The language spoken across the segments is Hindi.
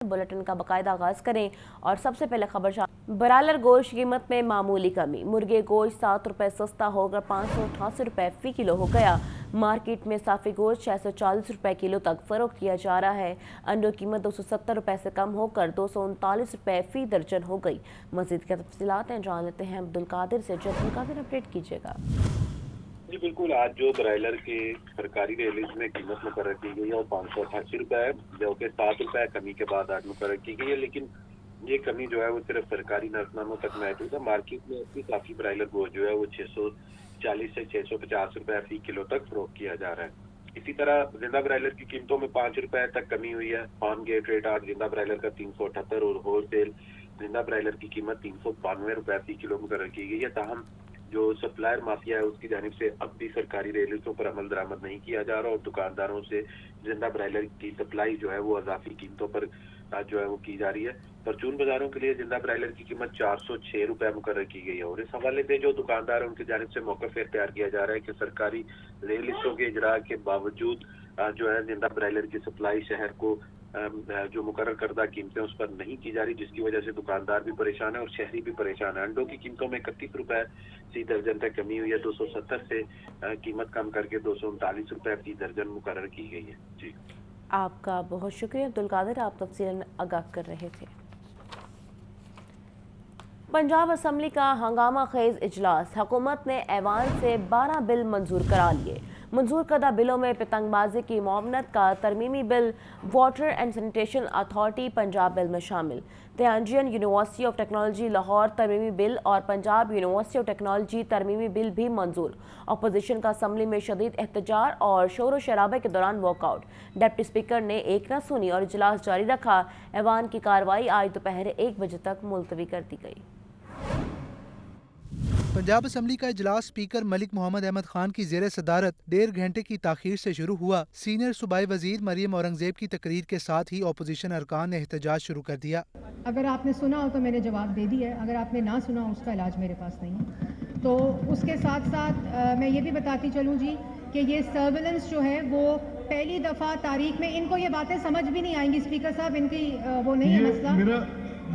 बुलेटिन का बाकायदा आगाज करें और सबसे पहले खबर ब्रायलर गोश्त कीमत में मामूली कमी। मुर्गे गोश्त 7 रुपए सस्ता होकर 588 रुपए फी किलो हो गया। मार्केट में साफी गोश्त 640 रुपए किलो तक फरोख्त किया जा रहा है। अंडों की कीमत 270 रुपए से कम होकर 239 रुपए फी दर्जन हो गई। मजीद की तफसीलात जान लेते हैं अब्दुल कादिर से। जब अब्दुल कादिर अपडेट कीजिएगा। जी बिल्कुल, आज जो ब्रायलर की सरकारी रिलीज में कीमत मुकर्रर की गई है और 588 रुपए है, जो कि 7 रुपए कमी के बाद आज मुकर्रर की गई है। लेकिन ये कमी जो है वो सिर्फ सरकारी नजरनामों तक महदूद है। मार्केट में अभी काफी ब्रायलर गोश्त जो है वो 640 से 650 रुपए फी किलो तक फरोख्त किया जा रहा है। इसी तरह जिंदा ब्रायलर की कीमतों में 5 रुपए तक कमी हुई है। फार्म गेट रेट आज जिंदा ब्रायलर का 378 और होलसेल जिंदा ब्रायलर की कीमत 392 रुपए फी किलो मुकर्रर की गई है। ताहम जो सप्लायर माफिया है उसकी जानिब से अब भी सरकारी रिलीजों पर अमल दरामद नहीं किया जा रहा और दुकानदारों से जिंदा ब्रायलर की सप्लाई जो है वो अजाफी कीमतों पर जो है वो की जा रही है। परचून बाजारों के लिए जिंदा ब्रायलर की कीमत 406 रुपए मुकर्रर की गई है और इस हवाले से जो दुकानदार है उनकी जानिब से मौका फेयर तैयार किया जा रहा है कि सरकारी रिलीजों के इजरा के बावजूद जो है जिंदा ब्रायलर की सप्लाई शहर को जो मुकर्रर करदा कीमतें उस पर नहीं की जा रही, जिसकी वजह से दुकानदार भी परेशान है और शहरी भी परेशान है। अंडों की कीमतों में 31 रुपए फी दर्जन तक कमी हुई है। 270 से कीमत कम करके 239 रुपए फी दर्जन मुकर्रर की गई है। जी आपका बहुत शुक्रिया अब्दुल कादिर, आप तफसीलन आगाह कर रहे थे। पंजाब असम्बली का हंगामा खेज इजलास। हुकूमत ने ऐवान से 12 बिल मंजूर करा लिए। मंजूर करदा बिलों में पतंगबाजी की मुआवनत का तरमीमी bill, water and sanitation authority Punjab bill में शामिल, Indian university of technology Lahore तरमीमी बिल और पंजाब यूनिवर्सिटी ऑफ टेक्नोलॉजी तरमीमी बिल भी मंजूर। अपोजिशन का असम्बली में शदीद एहतजाज और शोर शराबे के दौरान वॉकआउट। डिप्टी स्पीकर ने एक न सुनी और इजलास जारी रखा। ऐवान की कार्रवाई आज दोपहर 1 बजे तक मुलतवी कर दी गई। पंजाब असम्बली का इजलास स्पीकर मलिक मोहम्मद अहमद खान की जेर सदारत 1.5 घंटे की ताखीर से शुरू हुआ। सीनियर सूबाई वजीर मरियम औरंगजेब की तकरीर के साथ ही अपोजिशन अरकान ने एहतजाज शुरू कर दिया। अगर आपने सुना हो तो मैंने जवाब दे दिया है, अगर आपने ना सुना हो उसका इलाज मेरे पास नहीं है। तो उसके साथ साथ मैं ये भी बताती चलूँ जी कि ये सर्विलेंस जो है वो पहली दफ़ा तारीख में, इनको ये बातें समझ भी नहीं आएंगी स्पीकर साहब, इनकी वो नहीं है मसला।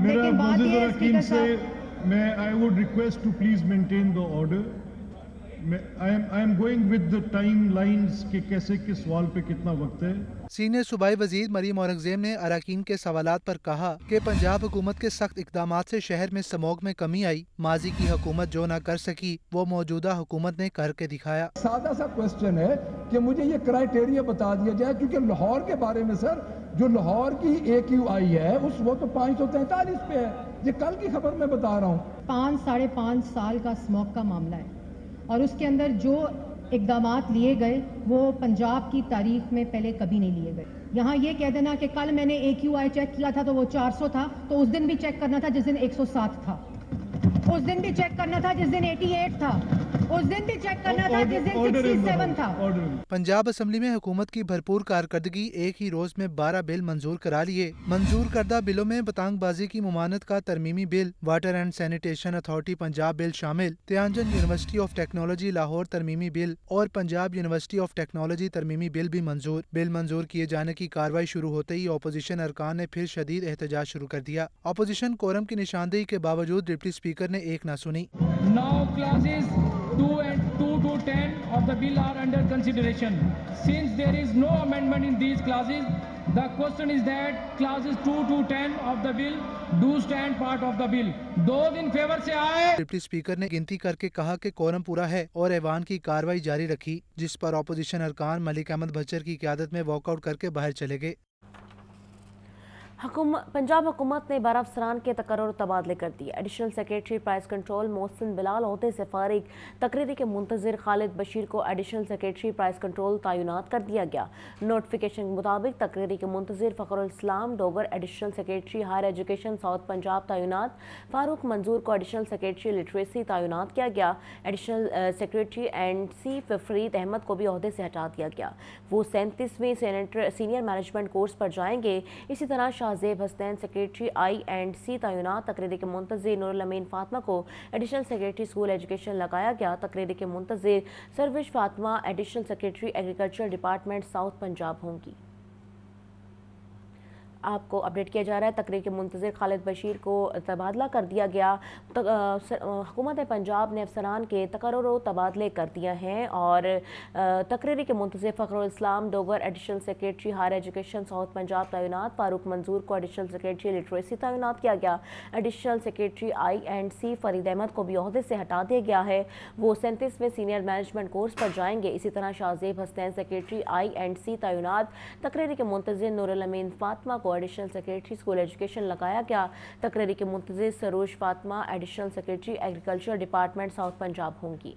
लेकिन बात ये है स्पीकर साहब, I would request to please maintain the order. I am going with the timelines कि कैसे किस सवाल पे कितना वक्त है। सीनियर सूबाई वजीर मरियम औरंगजेब ने अराकीन के सवालात पर कहा कि पंजाब हुकूमत के सख्त इकदामात से शहर में स्मोग में कमी आई। माजी की हुकूमत जो ना कर सकी वो मौजूदा हुकूमत ने करके दिखाया। सादा सा क्वेश्चन है कि मुझे ये क्राइटेरिया बता दिया जाए, क्योंकि लाहौर के बारे में सर जो लाहौर की AQI है उस वो तो 543 पे है। ये कल की खबर मैं बता रहा हूँ। 5-5.5 साल का स्मोक का मामला है और उसके अंदर जो इकदामात लिए गए वो पंजाब की तारीख में पहले कभी नहीं लिए गए। यहाँ ये कह देना कि कल मैंने AQI चेक किया था तो वो 400 था, तो उस दिन भी चेक करना था जिस दिन 107 था, उस दिन भी चेक करना था जिस दिन 88 था, उस दिन भी चेक करना था जिस दिन 67 था। पंजाब असम्बली में हुकूमत की भरपूर कारकर्दगी, एक ही रोज में 12 बिल मंजूर करा लिए। मंजूर करदा बिलों में पतंगबाजी की मुमानत का तरमीमी bill, water and sanitation authority Punjab bill शामिल, Indian university of technology Lahore तरमीमी बिल और पंजाब यूनिवर्सिटी ऑफ टेक्नोलॉजी तरमीमी बिल भी मंजूर। बिल मंजूर किए जाने की कार्रवाई शुरू होते ही अपोजिशन अरकान ने फिर शदीद एहतजाज शुरू कर दिया। अपोजिशन कोरम की निशानदेही के बावजूद डिप्टी स्पीकर ने एक न सुनी। Now 2 to 10 of the bill are under consideration. Since there is no amendment in these clauses, the question is that clauses 2 to 10 of the bill do stand part of the bill. Those in favor से आए। डिप्टी स्पीकर ने गिनती करके कहा कि कोरम पूरा है और ऐवान की कार्रवाई जारी रखी, जिस पर अपोजिशन अरकान मलिक अहमद भच्चर की क़यादत में वॉकआउट करके बाहर चले गए। पंजाब हुकूमत ने 12 अफसरान के तकर्रुर तबादले कर दिए। Additional secretary price control Mohsin Bilal ओहदे से फारिग। तकरीरी के मुंतजिर खालिद बशीर को एडिशनल सेक्रेटरी प्राइस कंट्रोल तैनात कर दिया गया। नोटिफिकेशन के मुताबिक तकरीरी के मुंतजिर Fakhrul Islam Dogar additional secretary higher education south Punjab तैनात। फारूक मंजूर को एडिशनल सेक्रेटरी लिटरेसी तैनात किया गया। एडिशनल सेक्रेटरी एंड सी फरीद अहमद को भी ओहदे से हटा दिया गया। वो 37वीं सीनियर मैनेजमेंट कोर्स पर जाएंगे। इसी तरह शाहजेब हसनैन सेक्रेटरी I&C तैनात। तकरीरी के मुंतजिर नूरुल अमीन फातिमा को एडिशनल सेक्रेटरी स्कूल एजुकेशन लगाया गया। तकरीरी के मुंतजिर Sarwish Fatima additional secretary agriculture department south Punjab होंगी। आपको अपडेट किया जा रहा है। तकरीर के मुंतज़िर खालिद बशीर को तबादला कर दिया गया। हुकूमत पंजाब ने अफसरान के तकर्रुर व तबादले कर दिए हैं और तकरीर के मुंतज़िर Fakhrul Islam Dogar additional secretary higher education south Punjab तैनात, फारूक मंजूर को एडिशनल सेक्रेटरी लिटरेसी तैनात किया गया। Additional secretary I&C Farid Ahmad को भी ओहदे से हटा दिया गया है, वो 37वें सीनियर मैनेजमेंट कोर्स पर जाएंगे। इसी तरह शाहजेब हसनैन सेक्रेटरी I&C तैनात। तकरीर के मुंतज़िर नूरुल अमीन फातिमा को एडिशनल सेक्रेटरी स्कूल एजुकेशन लगाया गया। तकरीर के मुंतज़िर Saroj Fatima additional secretary agriculture department south Punjab होंगी।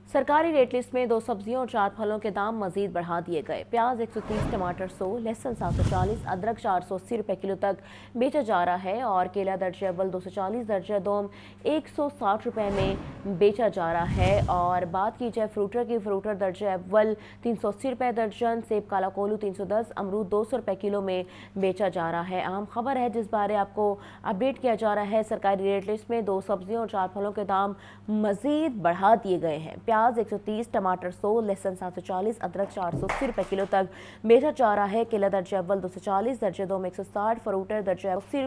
सरकारी रेट लिस्ट में 2 सब्जियों और 4 फलों के दाम मजीद बढ़ा दिए गए। प्याज 130, टमाटर 100, लहसुन 740, अदरक 480 रुपये किलो तक बेचा जा रहा है और केला दर्जे अव्वल 240, दर्जे दोम 160 रुपये में बेचा जा रहा है। और बात की जाए फ्रूटर की, फ्रूटर दर्जे अव्वल 380 रुपये दर्जन, सेब काला कोलू 310, अमरूद 200 रुपये किलो में बेचा जा रहा है। अहम खबर है जिस बारे आपको अपडेट किया जा रहा है। सरकारी रेट लिस्ट में 2 सब्जियों और 4 फलों के दाम मजीद बढ़ा दिए गए हैं। प्याज 130, टमाटर 100, लहसुन 740, अदरक 480 रुपये किलो तक बेचा जा रहा है। केला दर्जे अव्वल 240, दर्जे दोम 160, फ्रूटर दर्जे 80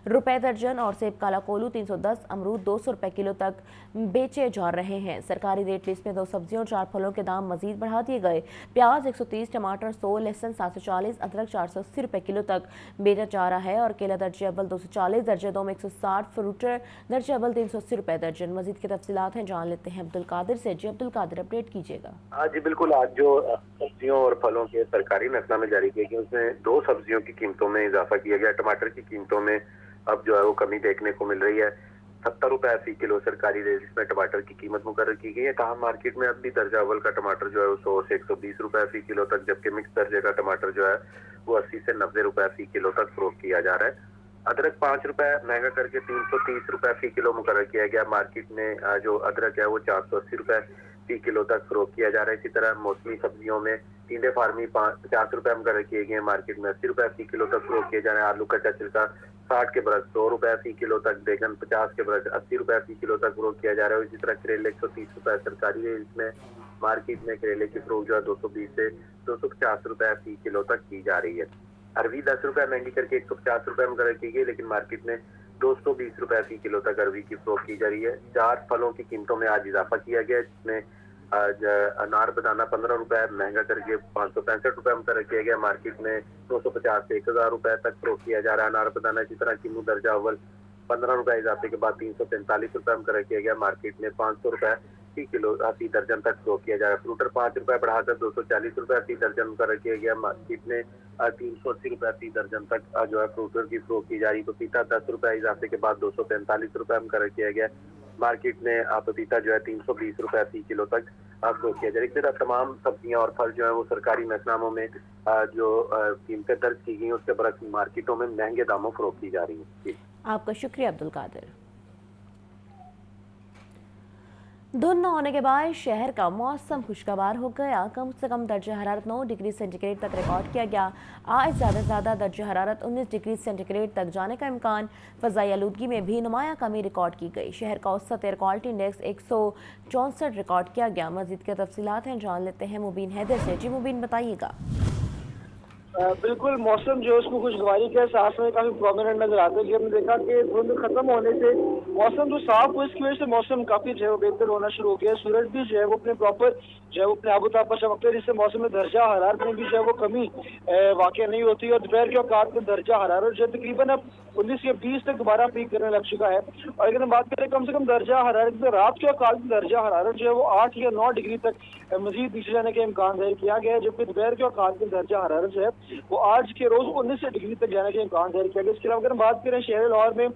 रुपये दर्जन और सेब काला कोलू 310, अमरूद 200 रुपये किलो तक बेचे जा रहे हैं। सरकारी रेट लिस्ट में 2 सब्जियों और 4 फलों के दाम मजीद बढ़ा दिए गए। प्याज 130, टमाटर 100, लहसुन 740, अदरक 480 रुपये किलो तक बेचा जा रहा है और केला दर्जे अव्वल 240, दर्जे दोम 160, फ्रूटर दर्जे अव्वल 380 रुपये दर्जन। मजीद की तफसीलात हैं, जान लेते हैं अब्दुल कादिर से। जी अब्दुल कादिर, अपडेट कीजिएगा। हाँ जी बिल्कुल, आज जो सब्जियों और फलों के सरकारी नकनामे जारी किए गए उसमें 2 सब्जियों की कीमतों में इजाफा किया गया। टमाटर की कीमतों में अब जो है वो कमी देखने को मिल रही है। 70 रुपए फी किलो सरकारी रेट में टमाटर की कीमत मुकर्रर की गई है। कहा मार्केट में अब भी दर्जा अव्वल का टमाटर जो है वो 100 से 120 रुपए फी किलो तक, जबकि मिक्स दर्जे का टमाटर जो है वो 80 से 90 रुपए फी किलो तक फरोख्त किया जा रहा है। अदरक 5 रुपए महंगा करके 330 रुपए फी किलो मुकर्रर किया गया। मार्केट में जो अदरक है वो 480 रुपए फी किलो तक फरोख्त किया जा रहा है। इसी तरह मौसमी सब्जियों में टींडे फार्मी 50 रुपए मुकर्रर किए गए। मार्केट में 80 रुपए फी किलो तक फरोख्त किए जा रहे हैं। आलू कच्चा छिलका 60 के बरस 100 रुपए फी किलो तक, बैगन 50 के बरस 80 रुपए फी किलो तक फरोख्त किया जा रहा है। इसी तरह करेले 130 रुपए सरकारी रेट में, मार्केट में करेले की फरोख्त जो है 220 से 250 रुपए फी किलो तक की जा रही है। अरवी 10 रुपए महंगी करके 150 रुपए मुकर्रर की गई, लेकिन मार्केट में 220 रुपए फी किलो तक अरवी की फरोख्त की जा रही है। 4 फलों की कीमतों में आज इजाफा किया गया, जिसमें आज अनार बनाना 15 रुपए महंगा करके 565 रुपए मुकर्रर किया गया। मार्केट में 250 से 1000 रुपए तक फरोख्त किया जा रहा है अनार बनाना। इसी तरह किन्नू दर्जा अव्वल 15 रुपए इजाफे के बाद 345 रुपए मुकर्रर किया गया। मार्केट में 500 रुपए फी किलो फी दर्जन तक फरोख्त किया जा रहा है। फ्रूटर 5 रुपए बढ़ाकर 240 रुपए फी दर्जन मुकर्रर किया गया। मार्केट में 380 रुपए फी दर्जन तक जो है फ्रूटर की फरोख्त की जा रही है। पपीता 10 रुपए इजाफे के बाद 245 रुपए मुकर्रर किया गया। मार्केट में पपीता जो है 320 रुपए फी किलो तक फरोख्त किया जा रही है। इस तरह तमाम सब्जियां और फल जो है वो सरकारी नकनामों में जो कीमतें दर्ज की गई उसके बरक्स मार्केटों में महंगे दामों फरोख्त की जा रही है। आपका शुक्रिया अब्दुल कादिर। धुंध न होने के बाद शहर का मौसम खुशगवार हो गया। कम से कम दर्जा हरारत 9 डिग्री सेंटीग्रेड तक रिकॉर्ड किया गया। आज ज़्यादा से ज़्यादा दर्जा हरारत 19 डिग्री सेंटीग्रेड तक जाने का इम्कान। फ़ज़ाई आलूदगी में भी नुमाया कमी रिकॉर्ड की गई। शहर का औसत एयर क्वालिटी इंडेक्स 164 रिकॉर्ड किया गया। मज़ीद के तफसीलात हैं, जान लेते हैं मुबीन हैदर से। जी मुबीन, बताइएगा। बिल्कुल, मौसम जो है उसको खुशगवारी के एहसास में काफी प्रोमिनेंट नजर आता है कि हमने देखा कि धुंध खत्म होने से मौसम जो साफ हुआ, इसकी वजह से मौसम काफी जो है वो बेहतर होना शुरू हो गया। सूरज भी जो है वो अपने प्रॉपर जो है वो अपने आबोताब पर चमकते हैं, जिससे मौसम में दर्जा हरारत में भी जो है वो कमी वाक़ नहीं होती। और दोपहर के औकात में दर्जा हरारत जो है तकरीबन अब 19 या 20 तक दोबारा पीक करने लग चुका है। और अगर हम बात करें कम से कम दर्जा हरारत में, रात के औकात में दर्जा हरारत जो है वो 8 या 9 डिग्री तक मजीद नीचे जाने का इम्कान जाहिर किया गया है, जबकि दोपहर के औकात में दर्जा हरारत जो है वो आज के रोज 19 डिग्री तक जाने का इम्कान जाहिर किया गया। इसके अलावा अगर हम बात करें शहर लाहौर में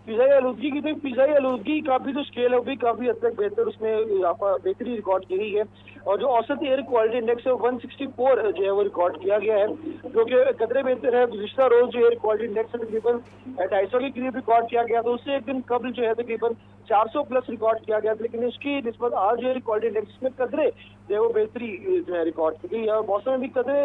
फिजाई आलूदगी की, तो फिजाई आलूदगी का भी जो स्केल है वो भी काफी हद तक बेहतर, उसमें बेहतरी रिकॉर्ड की गई है। और जो औसत एयर क्वालिटी इंडेक्स है 164 जो है वो रिकॉर्ड किया गया है, जो कि कदरे बेहतर है। गुज़िश्ता रोज जो एयर क्वालिटी इंडेक्स है तकरीबन 250 के करीब रिकॉर्ड किया गया, तो उससे एक दिन कबल जो है तकरीबन 400 प्लस रिकॉर्ड किया गया। लेकिन इसकी निस्बत आज जो एयर क्वालिटी इंडेक्स में कदरे जो है वो बेहतरी जो है रिकॉर्ड की गई है। और मौसम में भी कदरे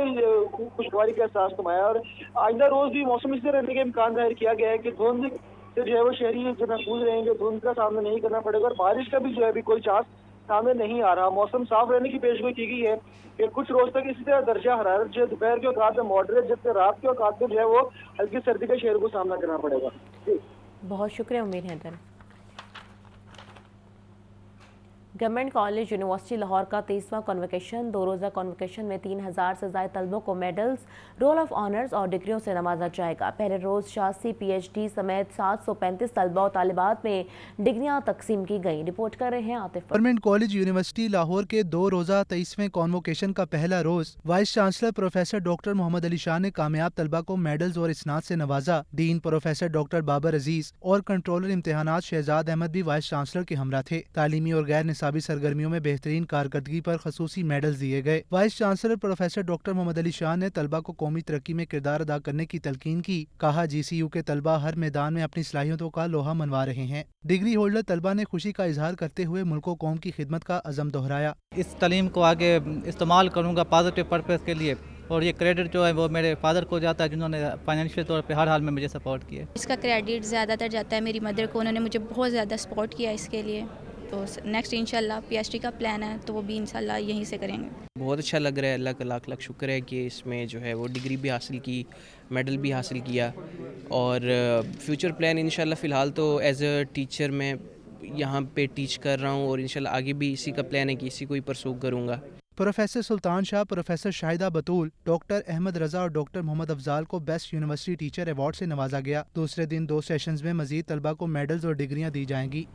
खुशगवारी का एहसास कमाया। और आइंदा रोज भी मौसम इसी रहने का इम्कान जाहिर किया गया है कि धुंध से जो है वो शहरी जो महफूज रहेंगे, धुंध का सामना नहीं करना पड़ेगा। और बारिश का भी जो है अभी कोई चांस सामने नहीं आ रहा। मौसम साफ रहने की पेशगोई की गई है कि कुछ रोज तक इसी तरह दर्जा हरारत जो दोपहर के औकात में मॉडरेट, जबकि रात के औकात में जो है वो हल्की सर्दी के शहर को सामना करना पड़ेगा। जी बहुत शुक्रिया Umeed Haider. Government college university Lahore का 23वां कॉन्वोकेशन 2 रोज़ा कॉन्वोकेशन में 3000 से ज़ायद तलबों को मेडल्स, रोल ऑफ ऑनर्स और डिग्रियों से नवाजा जाएगा। पहले रोज़ 86 PhD समेत 735 तलबा और तालिबात में डिग्रियां तकसीम की गई। रिपोर्ट कर रहे हैं Atif. Government college university Lahore के 2 रोज़ा 23वें कॉन्वोकेशन का पहला रोज vice chancellor professor doctor Mohammad Ali Shah ने कामयाब तलबा को मेडल्स और इसनाद से नवाजा। Dean professor doctor Babar Aziz और कंट्रोलर इम्तिहानात शहजाद अहमद भी वाइस चांसलर के हमरा थे। तालीमी और गैर निसाबी सरगर्मियों में बेहतरीन कारकर्दगी पर खसूसी मेडल्स दिए गए। Vice chancellor professor doctor Mohammad Ali Shah ने तलबा को कौमी तरक्की में किरदार अदा करने की तलकीन की। कहा GCU के तलबा हर मैदान में अपनी सलाहियतों का लोहा मनवा रहे हैं। डिग्री होल्डर तलबा ने खुशी का इजहार करते हुए मुल्क व कौम की खिदमत का अज़म दोहराया। इस तालीम को आगे इस्तेमाल करूँगा पॉजिटिव पर्पज़ के लिए, और ये क्रेडिट जो है वो मेरे फादर को जाता है जिन्होंने फाइनेंशियल तौर पे हर हाल में मुझे सपोर्ट किया। इसका क्रेडिट ज़्यादातर जाता है मेरी मदर को, उन्होंने मुझे बहुत ज़्यादा सपोर्ट किया इसके लिए। तो नेक्स्ट इंशाल्लाह PhD का प्लान है तो वो भी इंशाल्लाह यहीं से करेंगे। बहुत अच्छा लग रहा है, अल्लाह का लाख लाख शुक्र है कि इसमें जो है वो डिग्री भी हासिल की, मेडल भी हासिल किया, और फ्यूचर प्लान इंशाल्लाह फ़िलहाल तो एज अ टीचर मैं यहाँ पे टीच कर रहा हूँ और इंशाल्लाह आगे भी इसी का प्लान है कि इसी को ही परसू करूँगा। प्रोफेसर सुल्तान शाह, प्रोफेसर शाहिदा बतूल, डॉक्टर अहमद रजा और डॉक्टर मोहम्मद अफजाल को बेस्ट यूनिवर्सिटी टीचर अवार्ड से नवाजा गया। दूसरे दिन 2 सेशंस में मजीद तलबा को मेडल्स और डिग्रियां दी जाएंगी।